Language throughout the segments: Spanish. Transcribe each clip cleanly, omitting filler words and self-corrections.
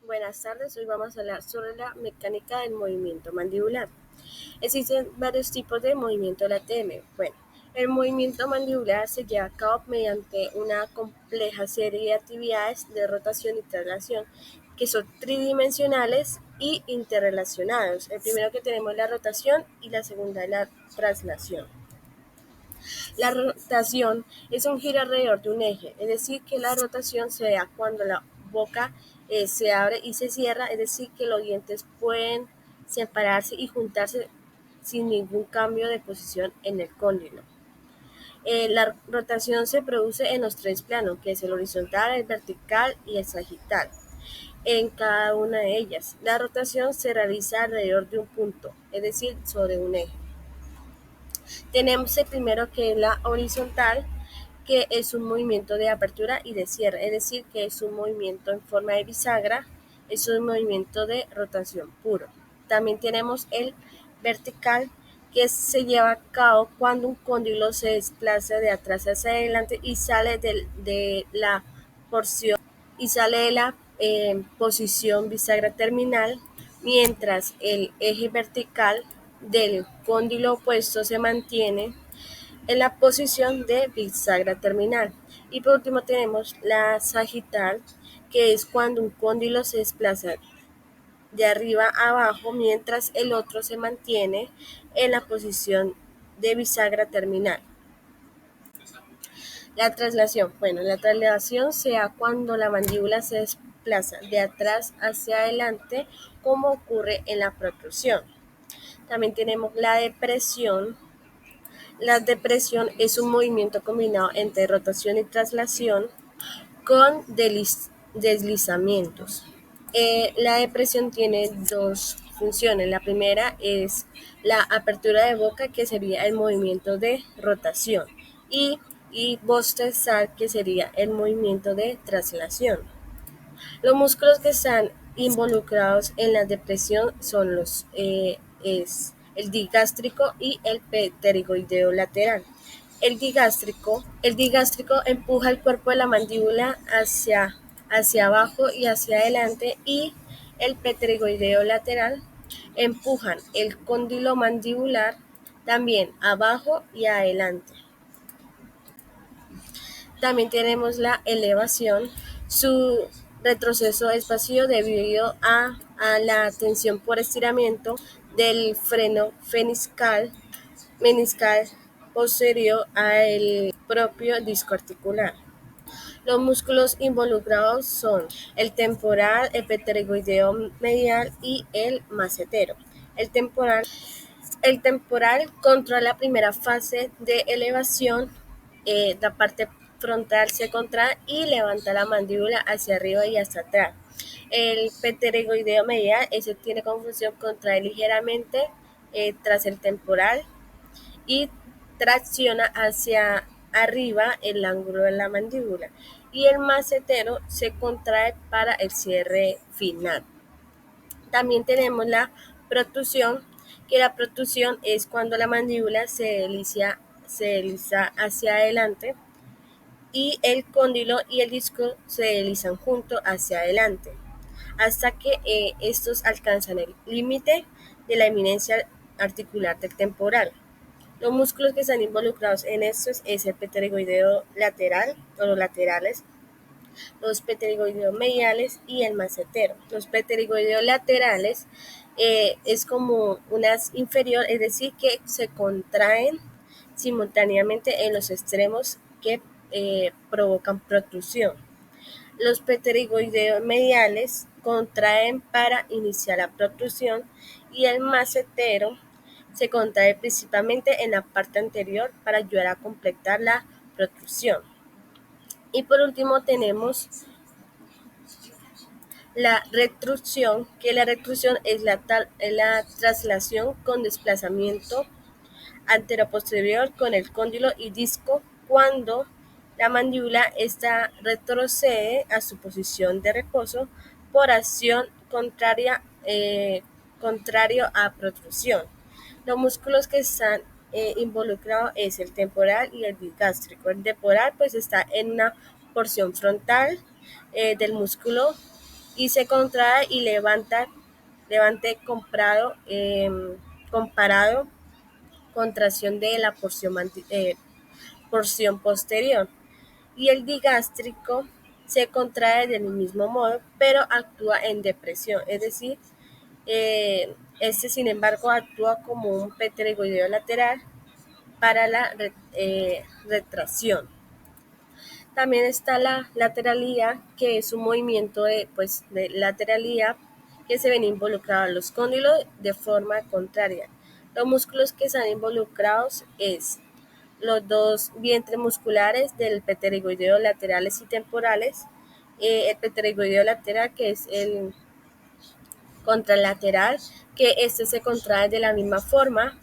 Buenas tardes, hoy vamos a hablar sobre la mecánica del movimiento mandibular. Existen varios tipos de movimiento de la TM. Bueno, el movimiento mandibular se lleva a cabo mediante una compleja serie de actividades de rotación y traslación que son tridimensionales y interrelacionados. El primero que tenemos es la rotación y la segunda es la traslación. La rotación es un giro alrededor de un eje, es decir, que la rotación se da cuando la boca se abre y se cierra, es decir, que los dientes pueden separarse y juntarse sin ningún cambio de posición en el cóndilo. La rotación se produce en los tres planos, que es el horizontal, el vertical y el sagital. En cada una de ellas, la rotación se realiza alrededor de un punto, es decir, sobre un eje. Tenemos el primero que es la horizontal, que es un movimiento de apertura y de cierre, es decir, que es un movimiento en forma de bisagra, es un movimiento de rotación puro. También tenemos el vertical, que se lleva a cabo cuando un cóndilo se desplaza de atrás hacia adelante y sale de la porción y sale de la posición bisagra terminal, mientras el eje vertical del cóndilo opuesto se mantiene en la posición de bisagra terminal. Y por último tenemos la sagital, que es cuando un cóndilo se desplaza de arriba a abajo mientras el otro se mantiene en la posición de bisagra terminal. La traslación. Bueno, la traslación se da cuando la mandíbula se desplaza de atrás hacia adelante, como ocurre en la protrusión. También tenemos la depresión. La depresión es un movimiento combinado entre rotación y traslación con deslizamientos. La depresión tiene dos funciones. La primera es la apertura de boca, que sería el movimiento de rotación, y bostezar, que sería el movimiento de traslación. Los músculos que están involucrados en la depresión son es el digástrico y el pterygoideo lateral. El digástrico empuja el cuerpo de la mandíbula hacia abajo y hacia adelante, y el pterygoideo lateral empujan el cóndilo mandibular también abajo y adelante. También tenemos la elevación. Su retroceso es vacío debido a la tensión por estiramiento del freno meniscal posterior al propio disco articular. Los músculos involucrados son el temporal, el pterygoideo medial y el macetero. El temporal controla la primera fase de elevación. La parte frontal se contrae y levanta la mandíbula hacia arriba y hacia atrás. El pterygoideo medial, ese tiene como función contraer ligeramente tras el temporal y tracciona hacia arriba el ángulo de la mandíbula. Y el macetero se contrae para el cierre final. También tenemos la protrusión, que la protrusión es cuando la mandíbula se desliza hacia adelante y el cóndilo y el disco se deslizan juntos hacia adelante, hasta que estos alcanzan el límite de la eminencia articular del temporal. Los músculos que están involucrados en estos es el pterygoideo lateral o los laterales, los pterygoideos mediales y el macetero. Los pterygoideos laterales es como unas inferior, es decir, que se contraen simultáneamente en los extremos que provocan protrusión. Los pterygoideos mediales contraen para iniciar la protrusión y el macetero se contrae principalmente en la parte anterior para ayudar a completar la protrusión. Y por último tenemos la retrusión, que la retrusión es la traslación con desplazamiento anteroposterior con el cóndilo y disco cuando la mandíbula retrocede a su posición de reposo por acción contrario a protrusión. Los músculos que están involucrados es el temporal y el digástrico. El temporal pues está en una porción frontal del músculo y se contrae y levante comparado, contracción de la porción posterior. Y el digástrico se contrae del mismo modo, pero actúa en depresión, es decir, este sin embargo actúa como un pterygoideo lateral para la retracción. También está la lateralidad, que es un movimiento de lateralidad que se ven involucrados los cóndilos de forma contraria. Los músculos que están involucrados es los dos vientres musculares del pterygoideo laterales y temporales, el pterygoideo lateral, que es el contralateral, que este se contrae de la misma forma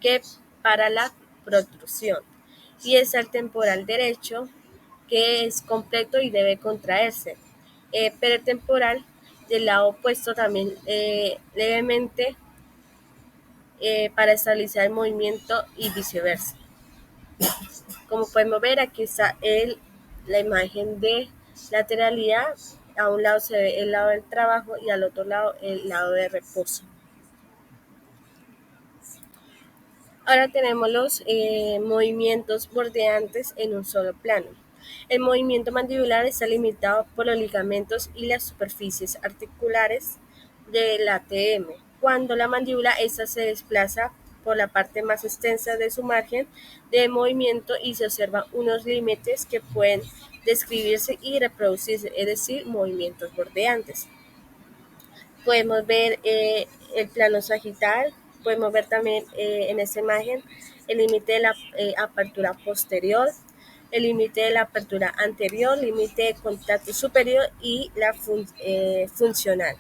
que para la protrusión, y está el temporal derecho, que es completo y debe contraerse, pero el temporal del lado opuesto también levemente, para estabilizar el movimiento y viceversa. Como podemos ver, aquí está la imagen de lateralidad. A un lado se ve el lado del trabajo y al otro lado el lado de reposo. Ahora tenemos los movimientos bordeantes en un solo plano. El movimiento mandibular está limitado por los ligamentos y las superficies articulares del ATM. Cuando la mandíbula esta se desplaza por la parte más extensa de su margen de movimiento y se observan unos límites que pueden describirse y reproducirse, es decir, movimientos bordeantes. Podemos ver el plano sagital, podemos ver también en esta imagen el límite de la apertura posterior, el límite de la apertura anterior, límite de contacto superior y la funcional,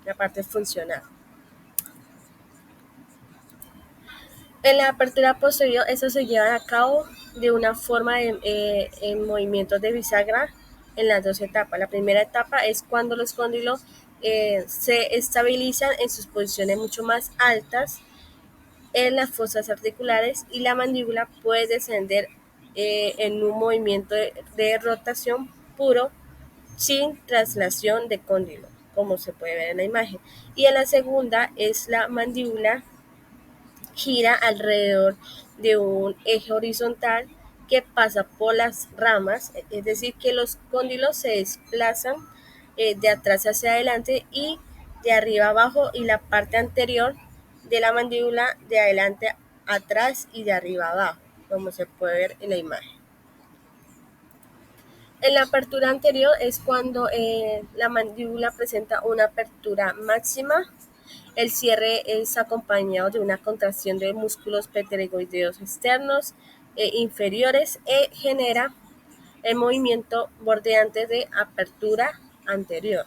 la parte funcional. En la apertura posterior, eso se lleva a cabo de una forma en movimientos de bisagra en las dos etapas. La primera etapa es cuando los cóndilos se estabilizan en sus posiciones mucho más altas en las fosas articulares y la mandíbula puede descender en un movimiento de rotación puro sin traslación de cóndilo, como se puede ver en la imagen. Y en la segunda es la mandíbula gira alrededor de un eje horizontal que pasa por las ramas, es decir, que los cóndilos se desplazan de atrás hacia adelante y de arriba abajo, y la parte anterior de la mandíbula de adelante atrás y de arriba abajo, como se puede ver en la imagen. En la apertura anterior es cuando la mandíbula presenta una apertura máxima. El cierre es acompañado de una contracción de músculos pterygoideos externos inferiores y genera el movimiento bordeante de apertura anterior.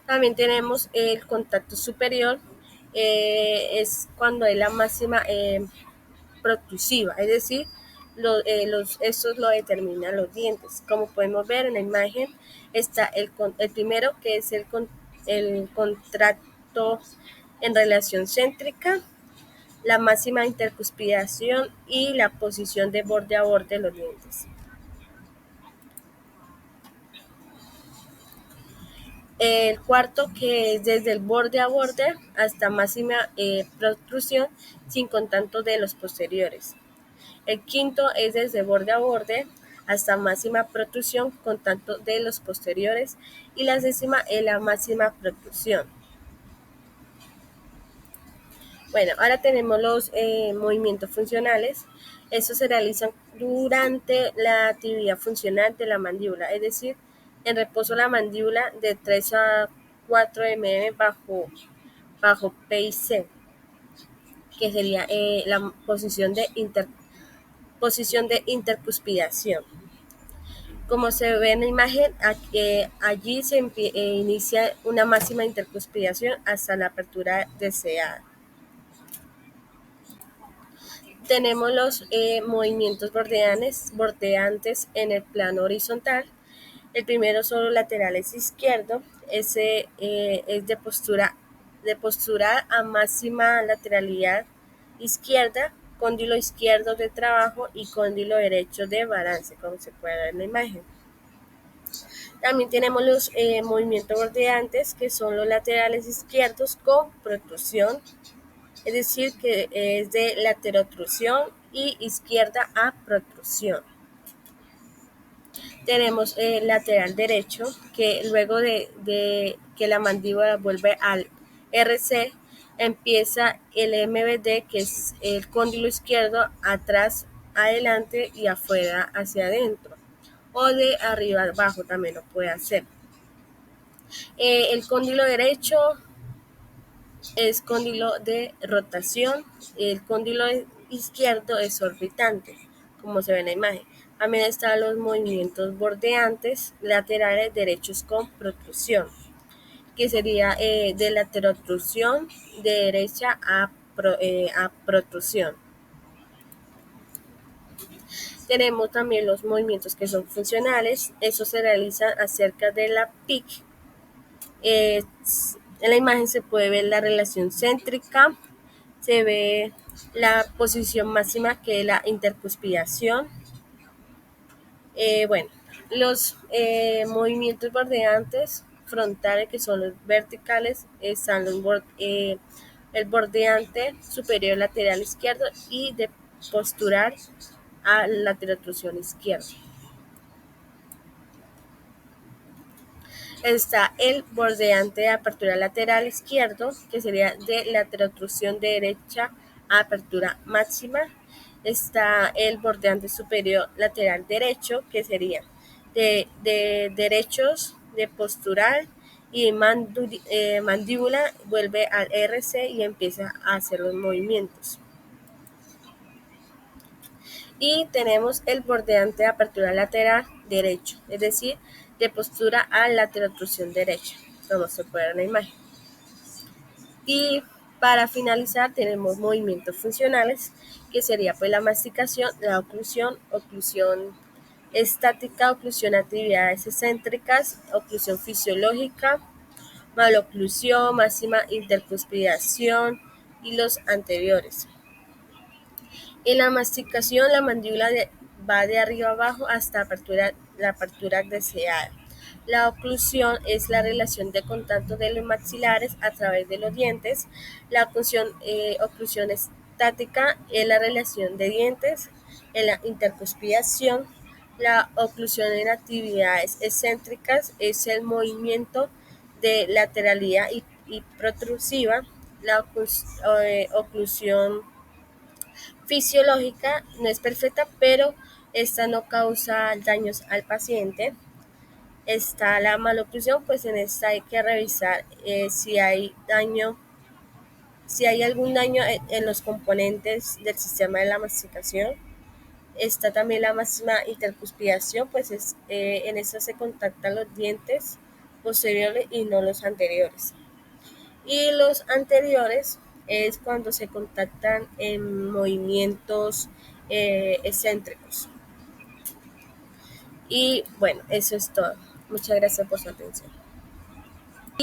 También tenemos el contacto superior, es cuando hay la máxima protrusiva, es decir, estos lo determinan los dientes. Como podemos ver en la imagen, está el primero, que es el contracto en relación céntrica, la máxima intercuspidación y la posición de borde a borde de los dientes. El cuarto, que es desde el borde a borde hasta máxima protrusión sin contacto de los posteriores. El quinto es desde borde a borde hasta máxima protrusión con tanto de los posteriores, y la décima es la máxima protrusión. Bueno, ahora tenemos los movimientos funcionales. Estos se realizan durante la actividad funcional de la mandíbula, es decir, en reposo la mandíbula de 3 a 4 mm bajo P y C, que sería la posición de intercuspidación. Como se ve en la imagen, allí se inicia una máxima intercuspidación hasta la apertura deseada. Tenemos los movimientos bordeantes en el plano horizontal. El primero son los laterales izquierdos. Ese es de postura a máxima lateralidad izquierda, cóndilo izquierdo de trabajo y cóndilo derecho de balance, como se puede ver en la imagen. También tenemos los movimientos bordeantes, que son los laterales izquierdos con protrusión, es decir, que es de laterotrusión y izquierda a protrusión. Tenemos el lateral derecho, que luego de que la mandíbula vuelve al RC, empieza el MBD, que es el cóndilo izquierdo, atrás, adelante y afuera hacia adentro, o de arriba abajo también lo puede hacer. El cóndilo derecho es cóndilo de rotación, el cóndilo izquierdo es orbitante, como se ve en la imagen. También están los movimientos bordeantes laterales derechos con protrusión, que sería de laterotrusión de derecha a protrusión. Tenemos también los movimientos que son funcionales, eso se realiza acerca de la PIC. En la imagen se puede ver la relación céntrica, se ve la posición máxima, que es la intercuspidación. Bueno, los movimientos bordeantes frontales, que son los verticales, están el bordeante superior lateral izquierdo y de postural a laterotrusión izquierda. Está el bordeante de apertura lateral izquierdo, que sería de laterotrusión de derecha a apertura máxima. Está el bordeante superior lateral derecho, que sería de derechos de postural y mandíbula vuelve al RC y empieza a hacer los movimientos. Y tenemos el bordeante de apertura lateral derecho, es decir, de postura a laterotrusión derecha, como se puede ver en la imagen. Y para finalizar tenemos movimientos funcionales, que sería pues la masticación, la oclusión estática, oclusión a actividades excéntricas, oclusión fisiológica, maloclusión, máxima intercuspidación y los anteriores. En la masticación, la mandíbula va de arriba abajo hasta la apertura deseada. La oclusión es la relación de contacto de los maxilares a través de los dientes. La oclusión estática es la relación de dientes en la intercuspidación. La oclusión en actividades excéntricas es el movimiento de lateralidad y protrusiva. La oclusión fisiológica no es perfecta, pero esta no causa daños al paciente. Está la maloclusión, pues en esta hay que revisar si hay algún daño en los componentes del sistema de la masticación. Está también la máxima intercuspidación, pues en esta se contactan los dientes posteriores y no los anteriores. Y los anteriores es cuando se contactan en movimientos excéntricos. Y bueno, eso es todo. Muchas gracias por su atención.